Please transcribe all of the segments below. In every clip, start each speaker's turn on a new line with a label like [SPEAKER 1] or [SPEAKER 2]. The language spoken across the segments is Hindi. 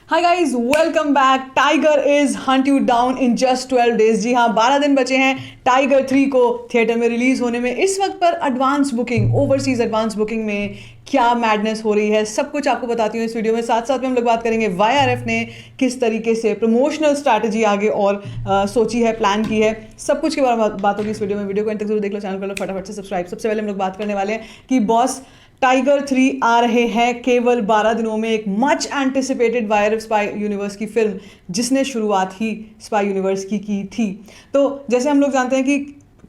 [SPEAKER 1] Hi guys, welcome back. Tiger is hunt you down in just 12 days. जी हाँ, 12 दिन बचे हैं टाइगर 3 को थिएटर में रिलीज होने में। इस वक्त पर advance booking, overseas advance booking में क्या मैडनेस हो रही है, सब कुछ आपको बताती हूँ इस वीडियो में। साथ साथ में हम लोग बात करेंगे YRF ने किस तरीके से प्रमोशनल स्ट्रैटेजी आगे और सोची है, प्लान की है। सब कुछ के बारे में बात होगी इस वीडियो में। वीडियो को अंत तक जरूर देख लो, चैनल पर फटाफट से सब्सक्राइब। सबसे पहले हम लोग बात करने वाले हैं कि बॉस टाइगर 3 आ रहे हैं केवल 12 दिनों में। एक much anticipated YRF spy universe की फिल्म जिसने शुरुआत ही स्पाई यूनिवर्स की थी। तो जैसे हम लोग जानते हैं कि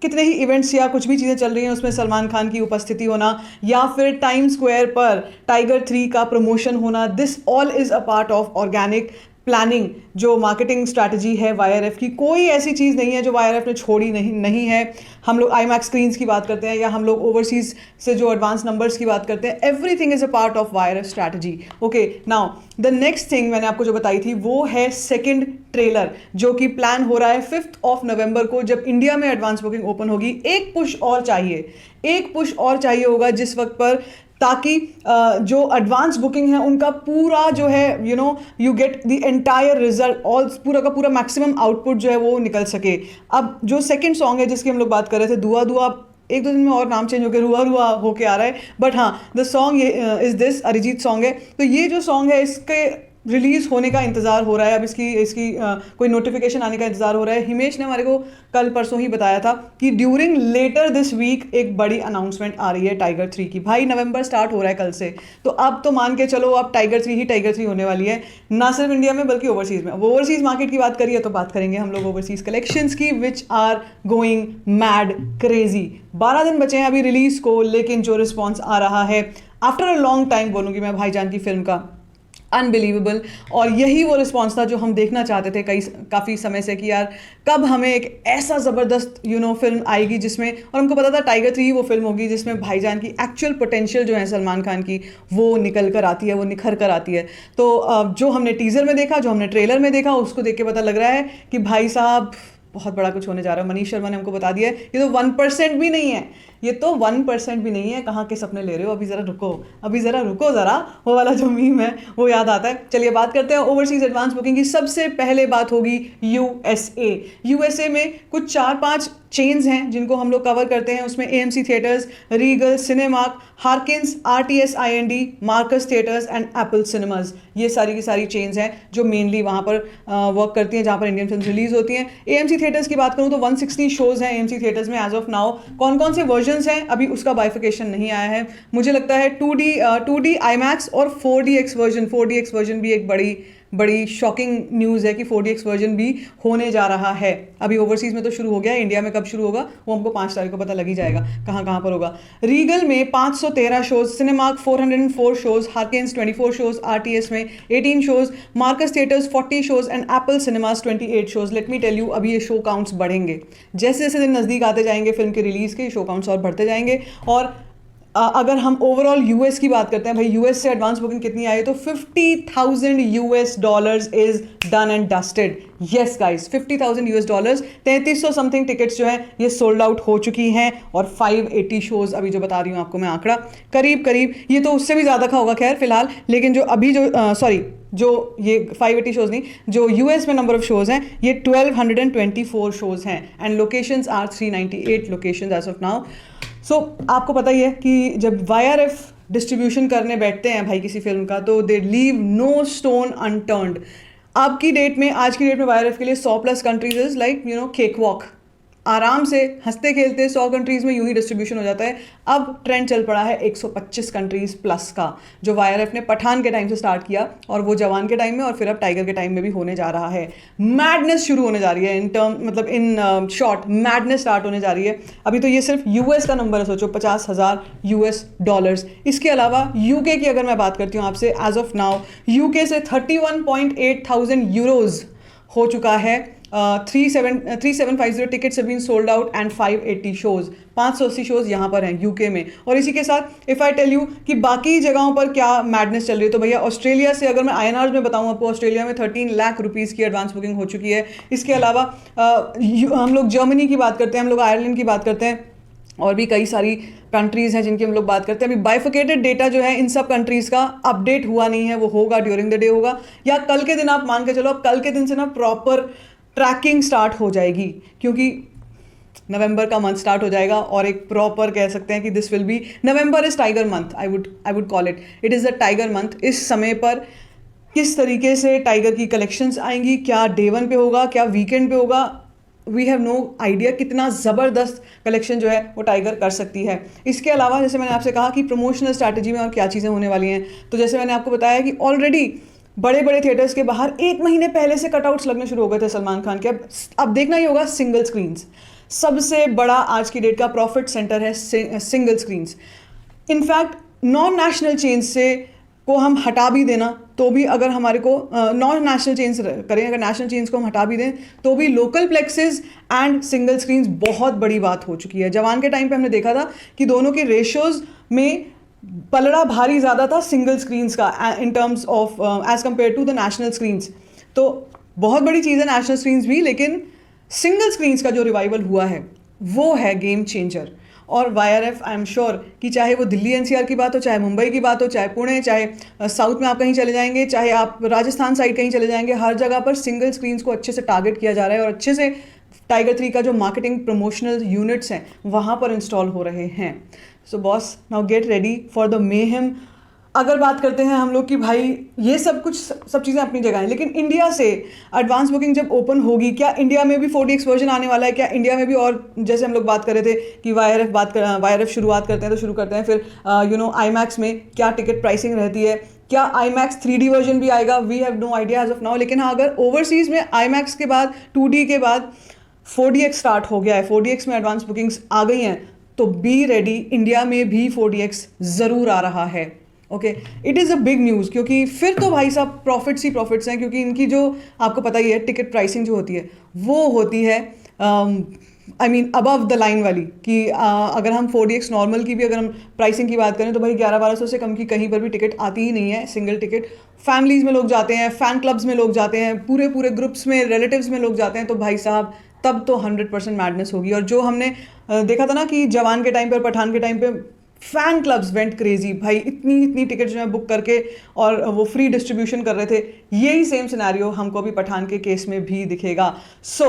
[SPEAKER 1] कितने ही इवेंट्स या कुछ भी चीज़ें चल रही हैं, उसमें सलमान खान की उपस्थिति होना या फिर टाइम स्क्वायर पर टाइगर 3 का प्रमोशन होना, this all is a part of organic planning. जो मार्केटिंग स्ट्रैटेजी है YRF की, कोई ऐसी चीज़ नहीं है जो YRF ने छोड़ी नहीं है। हम लोग IMAX स्क्रीन्स की बात करते हैं या हम लोग ओवरसीज से जो एडवांस नंबर्स की बात करते हैं, everything is a part of YRF strategy. Okay, now the next thing मैंने आपको जो बताई थी वो है सेकेंड ट्रेलर, जो कि प्लान हो रहा है 5 नवंबर को, जब इंडिया में एडवांस बुकिंग ओपन होगी। एक पुश और चाहिए होगा जिस वक्त पर, ताकि जो एडवांस बुकिंग है उनका पूरा जो है you get the entire result, all पूरा का पूरा मैक्सिमम आउटपुट जो है वो निकल सके। अब जो सेकंड सॉन्ग है जिसकी हम लोग बात कर रहे थे, दुआ दुआ, एक दो दिन में और नाम चेंज होकर रुआ रुआ होके आ रहा है, बट हाँ the song is this, Arijit song है। तो ये जो सॉन्ग है इसके रिलीज होने का इंतजार हो रहा है। अब इसकी कोई नोटिफिकेशन आने का इंतजार हो रहा है। हिमेश ने हमारे को कल परसों ही बताया था कि ड्यूरिंग लेटर दिस वीक एक बड़ी अनाउंसमेंट आ रही है टाइगर 3 की। भाई नवंबर स्टार्ट हो रहा है कल से, तो अब तो मान के चलो अब टाइगर 3 होने वाली है, ना सिर्फ इंडिया में बल्कि ओवरसीज में। अब ओवरसीज मार्केट की बात करिए तो बात करेंगे हम लोग ओवरसीज कलेक्शंस की, which are going mad crazy. 12 दिन बचे हैं अभी रिलीज को, लेकिन जो रिस्पॉन्स आ रहा है आफ्टर अ लॉन्ग टाइम, बोलूँगी मैं, भाईजान की फिल्म का, अनबिलीवेबल। और यही वो रिस्पॉन्स था जो हम देखना चाहते थे काफ़ी समय से, कि यार कब हमें एक ऐसा ज़बरदस्त फिल्म आएगी जिसमें, और हमको पता था टाइगर 3 वो फिल्म होगी जिसमें भाईजान की एक्चुअल पोटेंशियल जो है सलमान खान की, वो निकल कर आती है, वो निखर कर आती है। तो जो हमने टीज़र में देखा, जो हमने ट्रेलर में देखा, उसको देख के पता लग रहा है कि भाई साहब बहुत बड़ा कुछ होने जा रहा है। मनीष शर्मा ने हमको बता दिया है, ये तो 1% भी नहीं है, ये तो 1% भी नहीं है। कहाँ के सपने ले रहे हो, अभी ज़रा रुको ज़रा, वो वाला जो मीम है वो याद आता है। चलिए बात करते हैं ओवरसीज एडवांस बुकिंग की। सबसे पहले बात होगी यूएसए में कुछ 4-5 चेन्स हैं जिनको हम लोग कवर करते हैं। उसमें AMC theatres, Regal, Cinemark, Harkins, RTS IND, Marcus theatres and Apple cinemas, ये सारी की सारी चेन्स हैं जो मेनली वहाँ पर वर्क करती हैं, जहाँ पर इंडियन फिल्म रिलीज होती हैं। AMC थिएटर्स की बात करूँ तो 160 शोज़ हैं AMC थिएटर्स में एज ऑफ नाउ। कौन कौन से वर्जन्स हैं अभी उसका बाइफिकेशन नहीं आया है। मुझे लगता है 2D IMAX और 4DX वर्जन भी एक बड़ी शॉकिंग न्यूज़ है कि 4DX वर्जन भी होने जा रहा है। अभी ओवरसीज में तो शुरू हो गया है, इंडिया में कब शुरू होगा वो हमको 5 तारीख को पता लग ही जाएगा कहाँ पर होगा। रीगल में 513 shows, Cinemark 404 shows, Harkins 24 shows, RTS में 18 shows, Marcus theatres 40 shows and Apple cinemas 28 shows. Let me tell you, अभी ये शो काउंट्स बढ़ेंगे जैसे जैसे दिन नज़दीक आते जाएंगे फिल्म के रिलीज़ के, शो काउंट्स और बढ़ते जाएंगे। और अगर हम ओवरऑल US की बात करते हैं, भाई US से एडवांस बुकिंग कितनी आई है, तो $50,000 is done and dusted. Yes guys, $50,000, 3300 something tickets जो है ये सोल्ड आउट हो चुकी हैं। और 580 शोज़ अभी जो बता रही हूँ आपको मैं आंकड़ा, करीब ये तो उससे भी ज़्यादा का होगा खैर फिलहाल, लेकिन जो अभी जो ये 580 शोज़ नहीं, जो US में नंबर ऑफ शोज़ हैं ये 1224 शोज़ हैं and locations are 398 locations as of now. So आपको पता ही है कि जब YRF डिस्ट्रीब्यूशन करने बैठते हैं भाई किसी फिल्म का, तो दे लीव नो स्टोन अनटर्न्ड। आज की डेट में YRF के लिए 100+ countries is like cake walk. आराम से हंसते खेलते 100 कंट्रीज़ में यूं ही डिस्ट्रीब्यूशन हो जाता है। अब ट्रेंड चल पड़ा है 125 कंट्रीज़ प्लस का, जो YRF ने पठान के टाइम से स्टार्ट किया और वो जवान के टाइम में और फिर अब टाइगर के टाइम में भी होने जा रहा है। मैडनेस शुरू होने जा रही है इन शॉर्ट मैडनेस स्टार्ट होने जा रही है। अभी तो ये सिर्फ US का नंबर है, सोचो $50,000। इसके अलावा UK की अगर मैं बात करती हूँ आपसे, एज ऑफ नाउ UK से 31.8 थाउजेंड यूरोज हो चुका है। 3750 tickets have been sold out and 580 shows, 580 shows यहाँ पर हैं UK में। और इसी के साथ इफ़ आई टेल यू कि बाकी जगहों पर क्या मैडनेस चल रही है, तो भैया ऑस्ट्रेलिया से अगर मैं INR में बताऊँ आपको, ऑस्ट्रेलिया में 13 लाख रुपीज़ की एडवांस बुकिंग हो चुकी है। इसके अलावा हम लोग जर्मनी की बात करते हैं, हम लोग आयरलैंड की बात करते हैं, और भी कई सारी कंट्रीज़ हैं जिनकी हम लोग बात करते हैं। अभी बाइफिकेटेड डेटा जो है इन सब कंट्रीज़ का अपडेट हुआ नहीं है, वो होगा ड्यूरिंग द डे होगा, या कल के दिन आप मान के चलो, अब कल के दिन से ना प्रॉपर ट्रैकिंग स्टार्ट हो जाएगी, क्योंकि नवंबर का मंथ स्टार्ट हो जाएगा और एक प्रॉपर कह सकते हैं कि this will be, November is tiger month, I would call it is a tiger month. इस समय पर किस तरीके से टाइगर की कलेक्शंस आएंगी, क्या डे 1 पे होगा, क्या वीकेंड पे होगा, वी हैव नो आइडिया। कितना ज़बरदस्त कलेक्शन जो है वो टाइगर कर सकती है। इसके अलावा जैसे मैंने आपसे कहा कि प्रमोशनल स्ट्रैटेजी में और क्या चीज़ें होने वाली हैं, तो जैसे मैंने आपको बताया कि ऑलरेडी बड़े बड़े थिएटर्स के बाहर 1 महीने पहले से कटआउट्स लगने शुरू हो गए थे सलमान खान के। अब देखना ही होगा सिंगल स्क्रीन्स। सबसे बड़ा आज की डेट का प्रॉफिट सेंटर है single screens. In fact non national change से को हम हटा भी देना तो भी, अगर हमारे को नॉन नेशनल चेंज करें, अगर नेशनल चेंज को हम हटा भी दें तो भी local plexes and single screens बहुत बड़ी बात हो चुकी है। जवान के टाइम पे हमने देखा था कि दोनों के रेशियोज में पलड़ा भारी ज़्यादा था सिंगल स्क्रीन्स का in terms of as compared to the national screens. तो बहुत बड़ी चीज़ है नेशनल स्क्रीन्स भी, लेकिन सिंगल स्क्रीन्स का जो रिवाइवल हुआ है वो है गेम चेंजर। और YRF आई एम श्योर कि चाहे वो दिल्ली NCR की बात हो, चाहे मुंबई की बात हो, चाहे पुणे, चाहे साउथ में आप कहीं चले जाएंगे, चाहे आप राजस्थान साइड कहीं चले जाएंगे, हर जगह पर सिंगल स्क्रीन्स को अच्छे से टारगेट किया जा रहा है और अच्छे से टाइगर 3 का जो मार्केटिंग प्रमोशनल यूनिट्स हैं वहाँ पर इंस्टॉल हो रहे हैं। So boss, now get ready for the mayhem. अगर बात करते हैं हम लोग कि भाई ये सब चीज़ें अपनी जगह हैं, लेकिन इंडिया से एडवांस बुकिंग जब ओपन होगी, क्या इंडिया में भी 4DX वर्जन आने वाला है? क्या इंडिया में भी, और जैसे हम लोग बात कर रहे थे कि YRF शुरुआत करते हैं तो शुरू करते हैं, फिर IMAX में क्या टिकट प्राइसिंग रहती है, क्या IMAX 3D वर्जन भी आएगा? We have no idea as of now. लेकिन हाँ, अगर ओवरसीज़ में IMAX के बाद 2D के बाद 4DX स्टार्ट हो गया है, 4DX में एडवांस बुकिंग्स आ गई हैं, तो बी रेडी, इंडिया में भी 4DX ज़रूर आ रहा है। Okay, it is a big news, क्योंकि फिर तो भाई साहब प्रॉफिट्स ही प्रॉफिट्स हैं, क्योंकि इनकी जो आपको पता ही है टिकट प्राइसिंग जो होती है वो होती है अबव द लाइन वाली, कि अगर हम 4DX नॉर्मल की भी अगर हम प्राइसिंग की बात करें तो भाई 1100-1200 से कम की कहीं पर भी टिकट आती ही नहीं है। सिंगल टिकट फैमिलीज़ में लोग जाते हैं, फ़ैन क्लब्स में लोग जाते हैं, पूरे पूरे ग्रुप्स में, रिलेटिव्स में लोग जाते हैं, तो भाई साहब तब तो 100% मैडनेस होगी। और जो हमने देखा था ना कि जवान के टाइम पर, पठान के टाइम पर फैन क्लब्स वेंट क्रेजी, भाई इतनी टिकट जो है बुक करके और वो फ्री डिस्ट्रीब्यूशन कर रहे थे। यही सेम सिनेरियो हमको भी पठान के केस में भी दिखेगा। So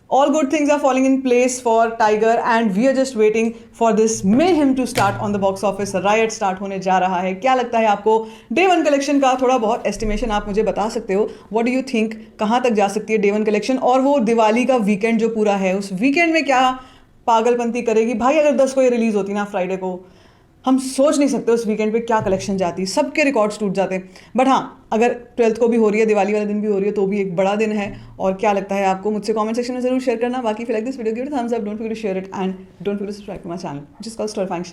[SPEAKER 1] all good things are falling in place for Tiger and we are just waiting for this mayhem to start on the box office. Right start होने जा रहा है। क्या लगता है आपको डे 1 कलेक्शन का? थोड़ा बहुत एस्टिमेशन आप मुझे बता सकते हो। व्हाट डू यू थिंक, कहाँ तक जा सकती है डे 1 कलेक्शन? और वो दिवाली का वीकेंड जो पूरा है, उस वीकेंड में क्या पागलपंती करेगी भाई? अगर 10 को ये रिलीज होती ना फ्राइडे को, हम सोच नहीं सकते उस वीकेंड पे क्या कलेक्शन जाती, सबके रिकॉर्ड्स टूट जाते। बट हाँ, अगर 12th को भी हो रही है, दिवाली वाले दिन भी हो रही है, तो भी एक बड़ा दिन है। और क्या लगता है आपको, मुझसे कमेंट सेक्शन में जरूर शेयर करना। बाकी if you like this video, give it a thumbs up, don't forget to share it and don't forget to subscribe to my channel, which is called Stir Frying Share.